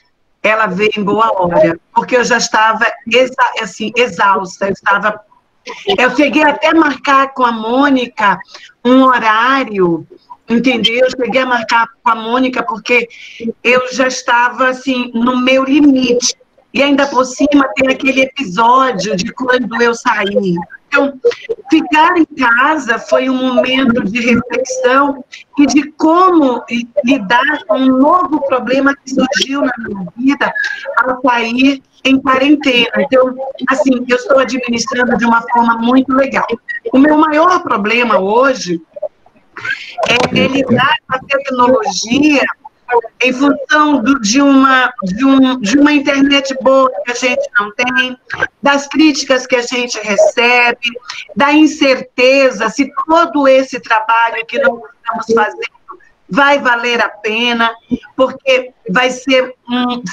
ela veio em boa hora, porque eu já estava exausta, eu cheguei até a marcar com a Mônica um horário, entendeu? Eu cheguei a marcar com a Mônica porque eu já estava, assim, no meu limite, e ainda por cima tem aquele episódio de quando eu saí. Então, ficar em casa foi um momento de reflexão e de como lidar com um novo problema que surgiu na minha vida ao sair em quarentena. Então, assim, eu estou administrando de uma forma muito legal. O meu maior problema hoje é lidar com a tecnologia em função de uma internet boa que a gente não tem, das críticas que a gente recebe, da incerteza se todo esse trabalho que nós estamos fazendo vai valer a pena, porque vai ser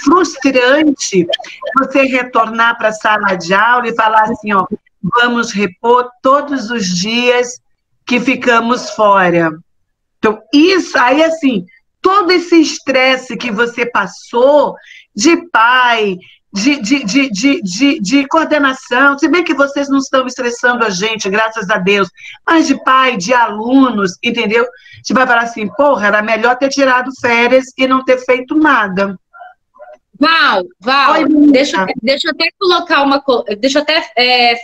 frustrante você retornar para a sala de aula e falar assim, ó, vamos repor todos os dias que ficamos fora. Então, isso aí, assim, todo esse estresse que você passou de pai, de coordenação, se bem que vocês não estão estressando a gente, graças a Deus, mas de pai, de alunos, entendeu? Você vai falar assim, porra, era melhor ter tirado férias e não ter feito nada. Val, deixa eu até colocar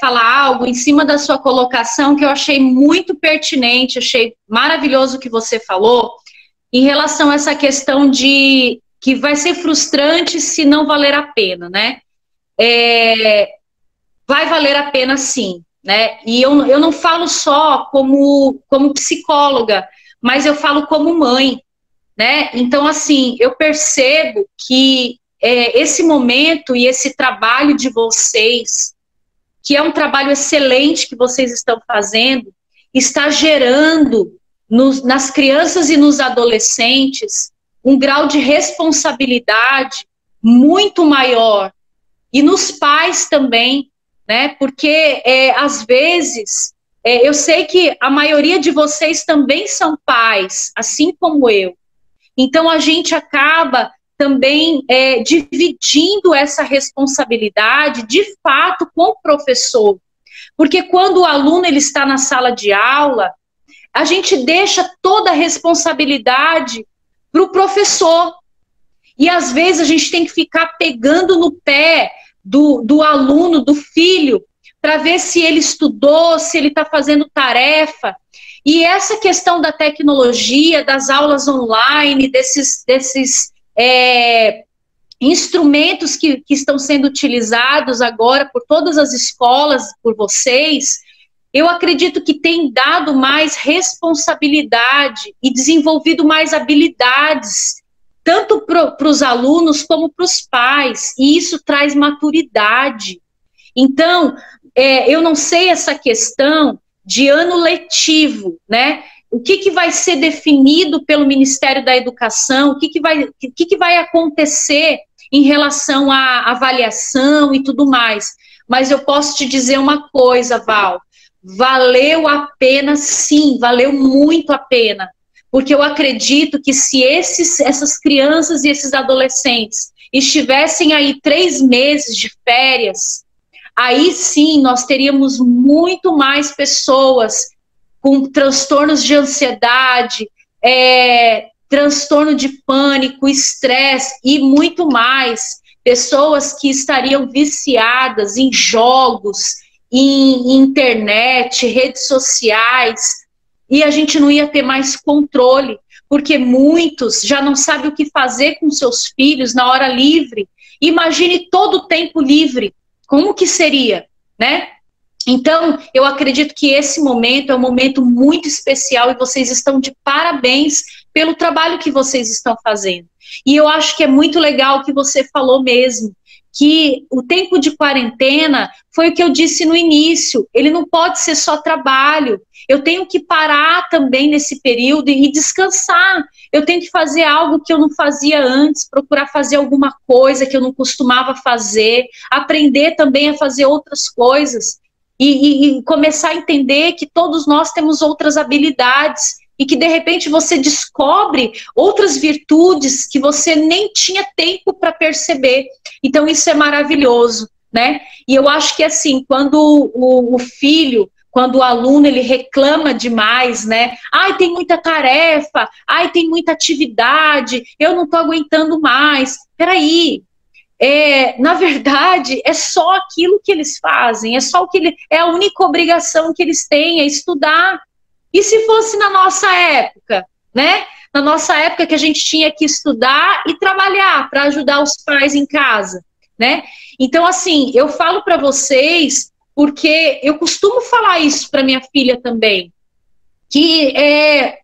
falar algo em cima da sua colocação que eu achei muito pertinente, achei maravilhoso o que você falou, em relação a essa questão de que vai ser frustrante se não valer a pena, né? Vai valer a pena sim, né? E eu não falo só como psicóloga, mas eu falo como mãe, né? Então, assim, eu percebo que esse momento e esse trabalho de vocês, que é um trabalho excelente que vocês estão fazendo, está gerando nas crianças e nos adolescentes um grau de responsabilidade muito maior, e nos pais também, né? Porque às vezes eu sei que a maioria de vocês também são pais, assim como eu, então a gente acaba também dividindo essa responsabilidade de fato com o professor, porque quando o aluno ele está na sala de aula, a gente deixa toda a responsabilidade para o professor. E, às vezes, a gente tem que ficar pegando no pé do aluno, do filho, para ver se ele estudou, se ele está fazendo tarefa. E essa questão da tecnologia, das aulas online, desses instrumentos que estão sendo utilizados agora por todas as escolas, por vocês, eu acredito que tem dado mais responsabilidade e desenvolvido mais habilidades, tanto para os alunos como para os pais, e isso traz maturidade. Então, eu não sei essa questão de ano letivo, né? O que vai ser definido pelo Ministério da Educação, o que vai acontecer em relação à avaliação e tudo mais. Mas eu posso te dizer uma coisa, Val, valeu a pena sim, valeu muito a pena, porque eu acredito que se essas crianças e esses adolescentes estivessem aí 3 meses de férias, aí sim nós teríamos muito mais pessoas com transtornos de ansiedade, transtorno de pânico, estresse e muito mais. Pessoas que estariam viciadas em jogos, em internet, redes sociais, e a gente não ia ter mais controle, porque muitos já não sabem o que fazer com seus filhos na hora livre. Imagine todo o tempo livre, como que seria, né? Então, eu acredito que esse momento é um momento muito especial e vocês estão de parabéns pelo trabalho que vocês estão fazendo. E eu acho que é muito legal o que você falou mesmo, que o tempo de quarentena foi o que eu disse no início, ele não pode ser só trabalho, eu tenho que parar também nesse período e descansar, eu tenho que fazer algo que eu não fazia antes, procurar fazer alguma coisa que eu não costumava fazer, aprender também a fazer outras coisas, e começar a entender que todos nós temos outras habilidades, e que de repente você descobre outras virtudes que você nem tinha tempo para perceber. Então isso é maravilhoso, né? E eu acho que assim, quando o filho, quando o aluno ele reclama demais, né? Ai, tem muita tarefa, ai, tem muita atividade, eu não estou aguentando mais. Peraí, na verdade, é só aquilo que eles fazem, é só o que é a única obrigação que eles têm, é estudar. E se fosse na nossa época, né? Na nossa época que a gente tinha que estudar e trabalhar para ajudar os pais em casa, né? Então, assim, eu falo para vocês, porque eu costumo falar isso para minha filha também, que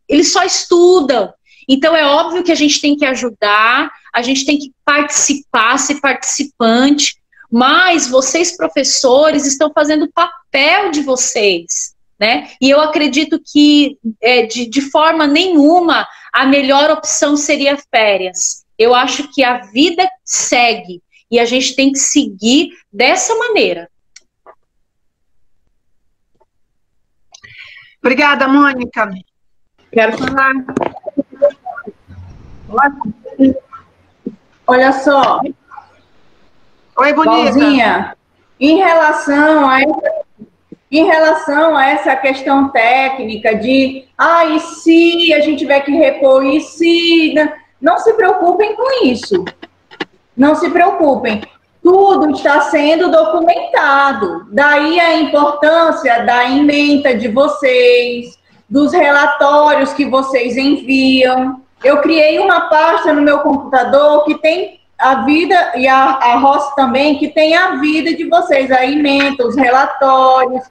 eles só estudam. Então, é óbvio que a gente tem que ajudar, a gente tem que participar, ser participante, mas vocês, professores, estão fazendo o papel de vocês, né? E eu acredito que, de forma nenhuma, a melhor opção seria férias. Eu acho que a vida segue, e a gente tem que seguir dessa maneira. Obrigada, Mônica. Quero falar. Olha só. Oi, bonita. Pauzinha, em relação a essa questão técnica de, e se a gente tiver que repor, e se... Não se preocupem com isso. Não se preocupem. Tudo está sendo documentado. Daí a importância da ementa de vocês, dos relatórios que vocês enviam. Eu criei uma pasta no meu computador que tem a vida, e a Rossi também, que tem a vida de vocês, a ementa, os relatórios.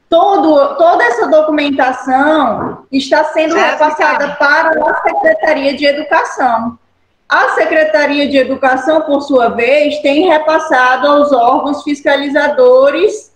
Toda essa documentação está sendo repassada para a Secretaria de Educação. A Secretaria de Educação, por sua vez, tem repassado aos órgãos fiscalizadores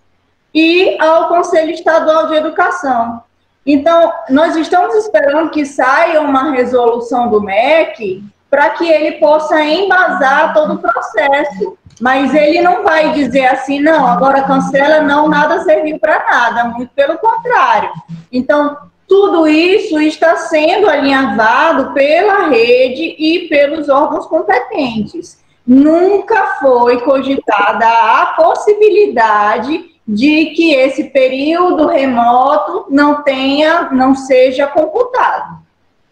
e ao Conselho Estadual de Educação. Então, nós estamos esperando que saia uma resolução do MEC para que ele possa embasar todo o processo. Mas ele não vai dizer assim, não, agora cancela, não, nada serviu para nada, muito pelo contrário. Então, tudo isso está sendo alinhavado pela rede e pelos órgãos competentes. Nunca foi cogitada a possibilidade de que esse período remoto não seja computado,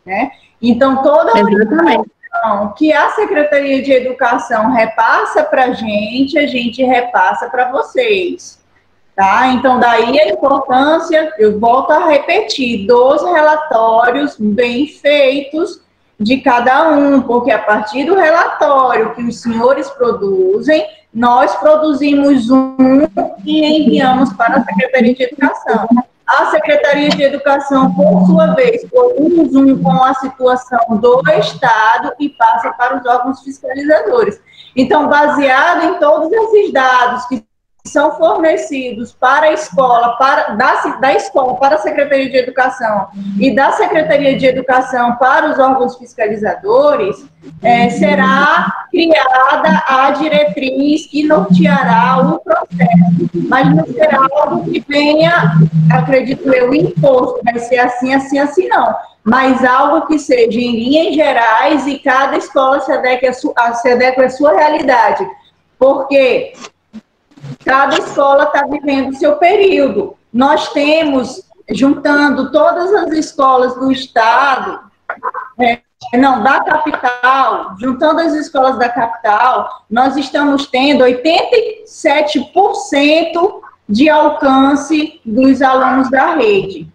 né? Então, toda a informação que a Secretaria de Educação repassa para a gente repassa para vocês, tá? Então, daí a importância, eu volto a repetir, dos relatórios bem feitos de cada um, porque a partir do relatório que os senhores produzem, nós produzimos um e enviamos para a Secretaria de Educação. A Secretaria de Educação, por sua vez, produz um com a situação do Estado e passa para os órgãos fiscalizadores. Então, baseado em todos esses dados que são fornecidos para a escola, da escola para a Secretaria de Educação e da Secretaria de Educação para os órgãos fiscalizadores, será criada a diretriz que norteará o processo, mas não será algo que venha, acredito eu, imposto, vai ser assim, assim, assim, não, mas algo que seja em linhas gerais e cada escola se adeque à sua realidade, porque cada escola está vivendo o seu período. Nós temos juntando todas as escolas do estado, da capital, juntando as escolas da capital, nós estamos tendo 87% de alcance dos alunos da rede.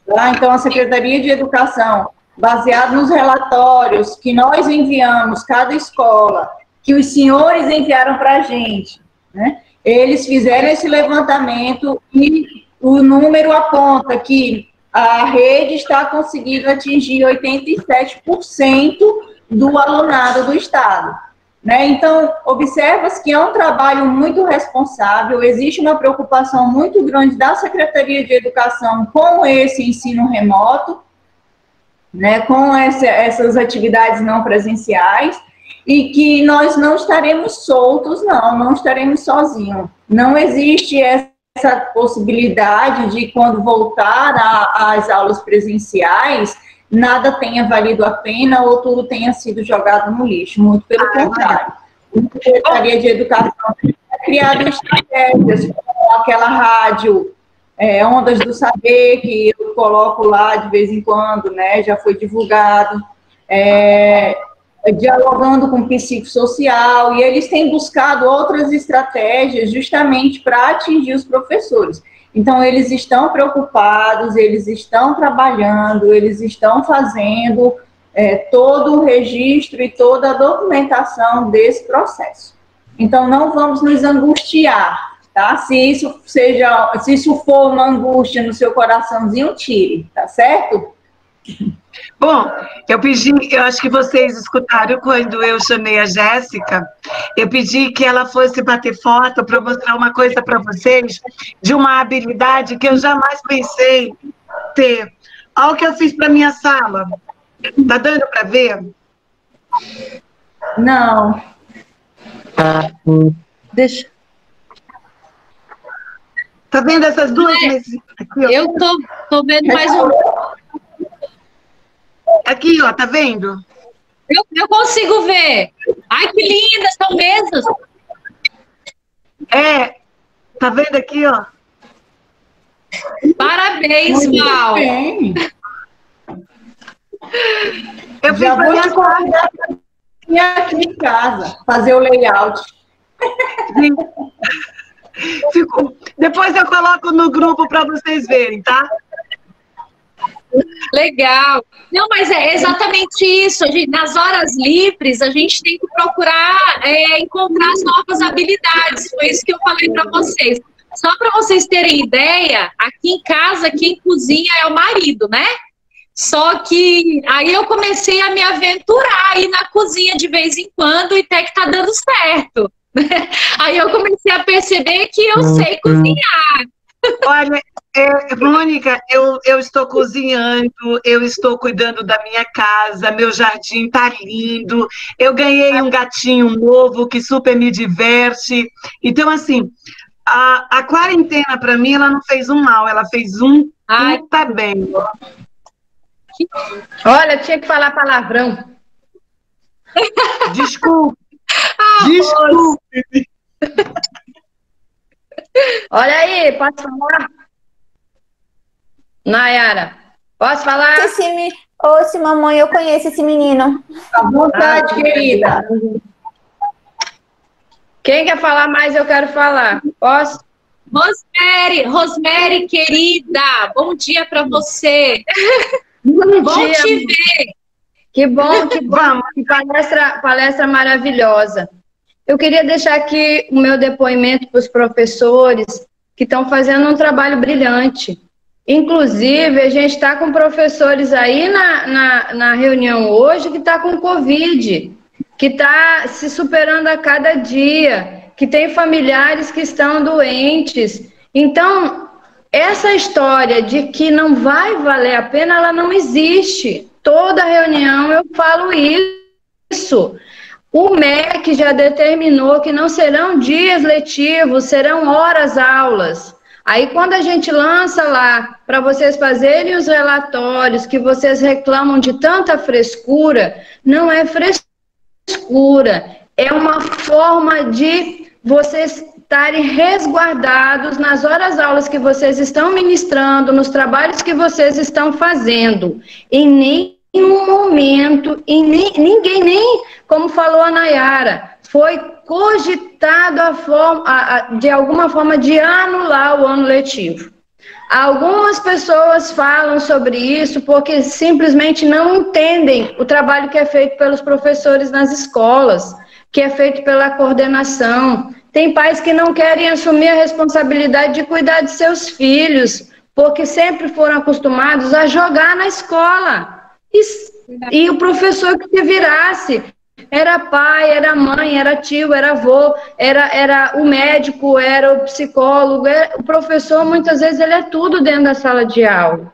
Tá? Então, a Secretaria de Educação, baseado nos relatórios que nós enviamos, cada escola, que os senhores enviaram para a gente, né? Eles fizeram esse levantamento e o número aponta que a rede está conseguindo atingir 87% do alunado do estado, né? Então, observa-se que é um trabalho muito responsável, existe uma preocupação muito grande da Secretaria de Educação com esse ensino remoto, né, com essas atividades não presenciais, e que nós não estaremos soltos, não estaremos sozinhos. Não existe essa possibilidade de, quando voltar às aulas presenciais, nada tenha valido a pena ou tudo tenha sido jogado no lixo. Muito pelo contrário. A Secretaria de Educação tem criado estratégias, como aquela rádio Ondas do Saber, que eu coloco lá de vez em quando, né, já foi divulgado, dialogando com o psicossocial, e eles têm buscado outras estratégias justamente para atingir os professores. Então, eles estão preocupados, eles estão trabalhando, eles estão fazendo todo o registro e toda a documentação desse processo. Então, não vamos nos angustiar, tá? Se isso for uma angústia no seu coraçãozinho, tire, tá certo? Bom, eu acho que vocês escutaram quando eu chamei a Jéssica, eu pedi que ela fosse bater foto para mostrar uma coisa para vocês, de uma habilidade que eu jamais pensei ter. Olha o que eu fiz para minha sala. Tá dando para ver? Não. Deixa. Tá vendo essas duas? Aqui, ó. Eu tô vendo mais um. Aqui, ó, tá vendo? Eu consigo ver. Ai, que lindas, são mesas. Tá vendo aqui, ó? Parabéns, Val. Eu já vou te convidar para vir aqui em casa, fazer o layout. Depois eu coloco no grupo para vocês verem, tá? Legal. Não, mas é exatamente isso. Nas horas livres, a gente tem que procurar encontrar as novas habilidades. Foi isso que eu falei para vocês. Só para vocês terem ideia, aqui em casa, quem cozinha é o marido, né? Só que aí eu comecei a me aventurar aí na cozinha de vez em quando e até que tá dando certo. Aí eu comecei a perceber que eu sei cozinhar. Olha, Mônica, eu estou cozinhando, eu estou cuidando da minha casa, meu jardim tá lindo, eu ganhei um gatinho novo que super me diverte. Então, assim, a quarentena, para mim, ela não fez um mal, ela fez um tá bem. Olha, tinha que falar palavrão. Desculpe. Desculpe. Olha aí, posso falar? Nayara, posso falar? Oxe, mamãe, eu conheço esse menino. À vontade, querida. Quem quer falar mais, eu quero falar. Posso? Rosemary, querida, bom dia para você. Bom dia, te ver. Que bom, que palestra maravilhosa. Eu queria deixar aqui o meu depoimento para os professores que estão fazendo um trabalho brilhante. Inclusive, a gente está com professores aí na reunião hoje que está com Covid, que está se superando a cada dia, que tem familiares que estão doentes. Então, essa história de que não vai valer a pena, ela não existe. Toda reunião eu falo isso. O MEC já determinou que não serão dias letivos, serão horas aulas. Aí, quando a gente lança lá para vocês fazerem os relatórios que vocês reclamam de tanta frescura, não é frescura, é uma forma de vocês estarem resguardados nas horas-aulas que vocês estão ministrando, nos trabalhos que vocês estão fazendo. Em nenhum momento, ninguém, nem como falou a Nayara, foi cogitado de alguma forma de anular o ano letivo. Algumas pessoas falam sobre isso porque simplesmente não entendem o trabalho que é feito pelos professores nas escolas, que é feito pela coordenação. Tem pais que não querem assumir a responsabilidade de cuidar de seus filhos, porque sempre foram acostumados a jogar na escola. E o professor que se virasse, era pai, era mãe, era tio, era avô, era o médico, era o psicólogo, o professor, muitas vezes, ele é tudo dentro da sala de aula.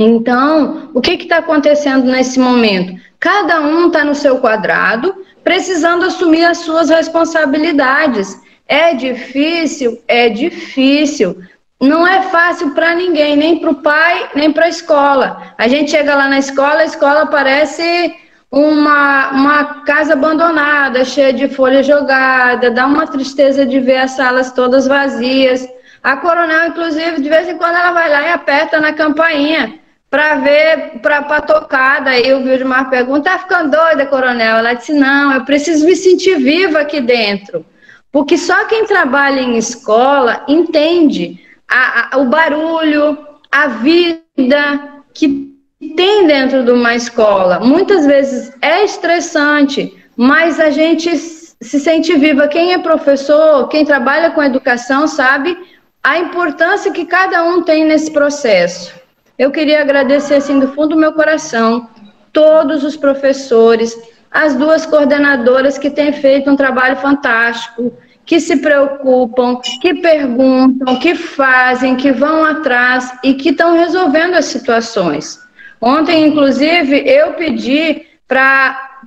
Então, o que está acontecendo nesse momento? Cada um está no seu quadrado, precisando assumir as suas responsabilidades. É difícil, é difícil. Não é fácil para ninguém, nem para o pai, nem para a escola. A gente chega lá na escola, a escola parece uma casa abandonada, cheia de folha jogada, dá uma tristeza de ver as salas todas vazias. A coronel, inclusive, de vez em quando ela vai lá e aperta na campainha para ver, para tocar. Daí o Vildemar pergunta, tá ficando doida, coronel? Ela disse, não, eu preciso me sentir viva aqui dentro. Porque só quem trabalha em escola entende o barulho, a vida que tem dentro de uma escola. Muitas vezes é estressante, mas a gente se sente viva. Quem é professor, quem trabalha com educação, sabe a importância que cada um tem nesse processo. Eu queria agradecer, assim, do fundo do meu coração, todos os professores, as duas coordenadoras que têm feito um trabalho fantástico, que se preocupam, que perguntam, que fazem, que vão atrás e que estão resolvendo as situações. Ontem, inclusive, eu pedi para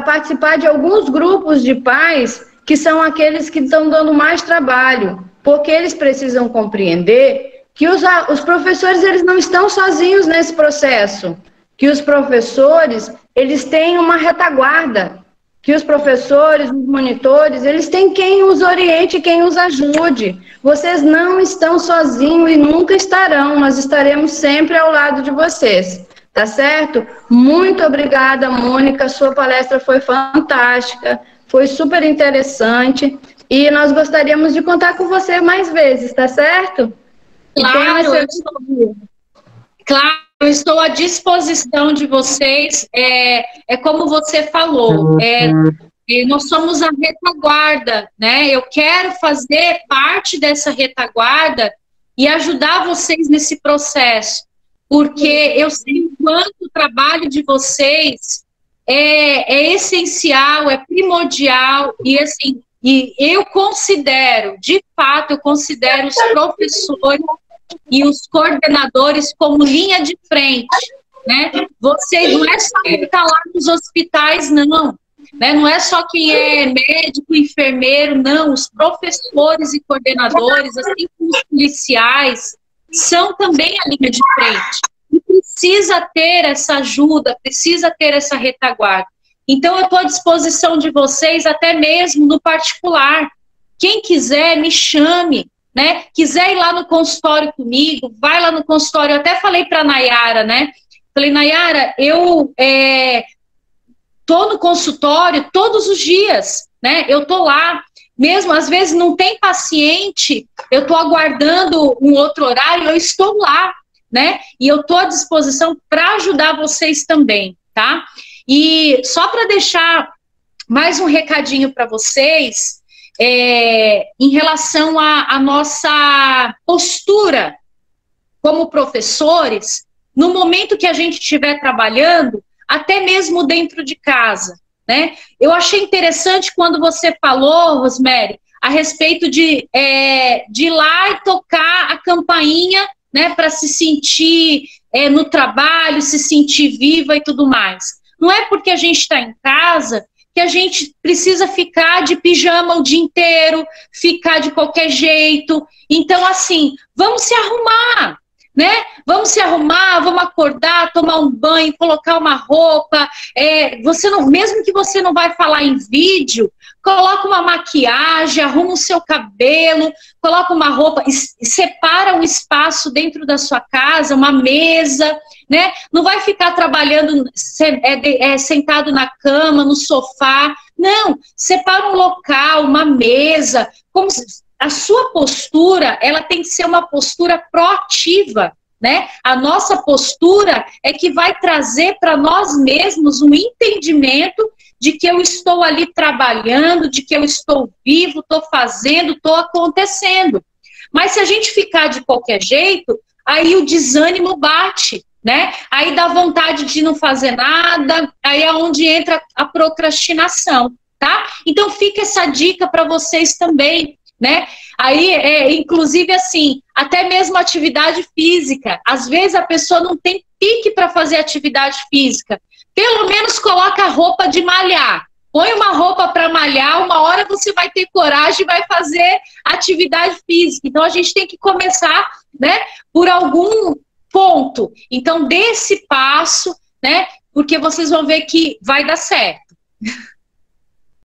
participar de alguns grupos de pais que são aqueles que estão dando mais trabalho, porque eles precisam compreender que os professores, eles não estão sozinhos nesse processo, que os professores, eles têm uma retaguarda, que os professores, os monitores, eles têm quem os oriente, quem os ajude. Vocês não estão sozinhos e nunca estarão, nós estaremos sempre ao lado de vocês, tá certo? Muito obrigada, Mônica, sua palestra foi fantástica, foi super interessante, e nós gostaríamos de contar com você mais vezes, tá certo? Claro, eu estou à disposição de vocês. É como você falou, nós somos a retaguarda, né? Eu quero fazer parte dessa retaguarda e ajudar vocês nesse processo, porque eu sei o quanto o trabalho de vocês é essencial, é primordial, e assim, e eu considero, de fato, eu considero os professores e os coordenadores como linha de frente, né? Vocês, não é só quem está lá nos hospitais, não, né? Não é só quem é médico, enfermeiro, não. Os professores e coordenadores, assim como os policiais, são também a linha de frente. E precisa ter essa ajuda, precisa ter essa retaguarda. Então, eu estou à disposição de vocês, até mesmo no particular. Quem quiser, me chame. Né? Quiser ir lá no consultório comigo, vai lá no consultório. Eu até falei para a Nayara, né? Falei, Nayara, eu tô no consultório todos os dias, né? Eu tô lá, mesmo às vezes não tem paciente, eu tô aguardando um outro horário, eu estou lá, né? E eu tô à disposição para ajudar vocês também, tá? E só para deixar mais um recadinho para vocês, em relação à nossa postura como professores, no momento que a gente estiver trabalhando, até mesmo dentro de casa, né? Eu achei interessante quando você falou, Rosemary, a respeito de ir lá e tocar a campainha, né, para se sentir no trabalho, se sentir viva e tudo mais. Não é porque a gente está em casa que a gente precisa ficar de pijama o dia inteiro, ficar de qualquer jeito. Então, assim, vamos se arrumar, né? Vamos se arrumar, vamos acordar, tomar um banho, colocar uma roupa. Mesmo que você não vai falar em vídeo, coloca uma maquiagem, arruma o seu cabelo, coloca uma roupa, separa um espaço dentro da sua casa, uma mesa, né? Não vai ficar trabalhando sentado na cama, no sofá. Não, separa um local, uma mesa. Como a sua postura, ela tem que ser uma postura proativa, né? A nossa postura é que vai trazer para nós mesmos um entendimento de que eu estou ali trabalhando, de que eu estou vivo, estou fazendo, estou acontecendo. Mas se a gente ficar de qualquer jeito, aí o desânimo bate, né? Aí dá vontade de não fazer nada, aí é onde entra a procrastinação, tá? Então fica essa dica para vocês também, né? Aí, inclusive assim, até mesmo atividade física. Às vezes a pessoa não tem pique para fazer atividade física. Pelo menos coloca a roupa de malhar. Põe uma roupa para malhar, uma hora você vai ter coragem e vai fazer atividade física. Então a gente tem que começar, né, por algum ponto. Então dê esse passo, né, porque vocês vão ver que vai dar certo.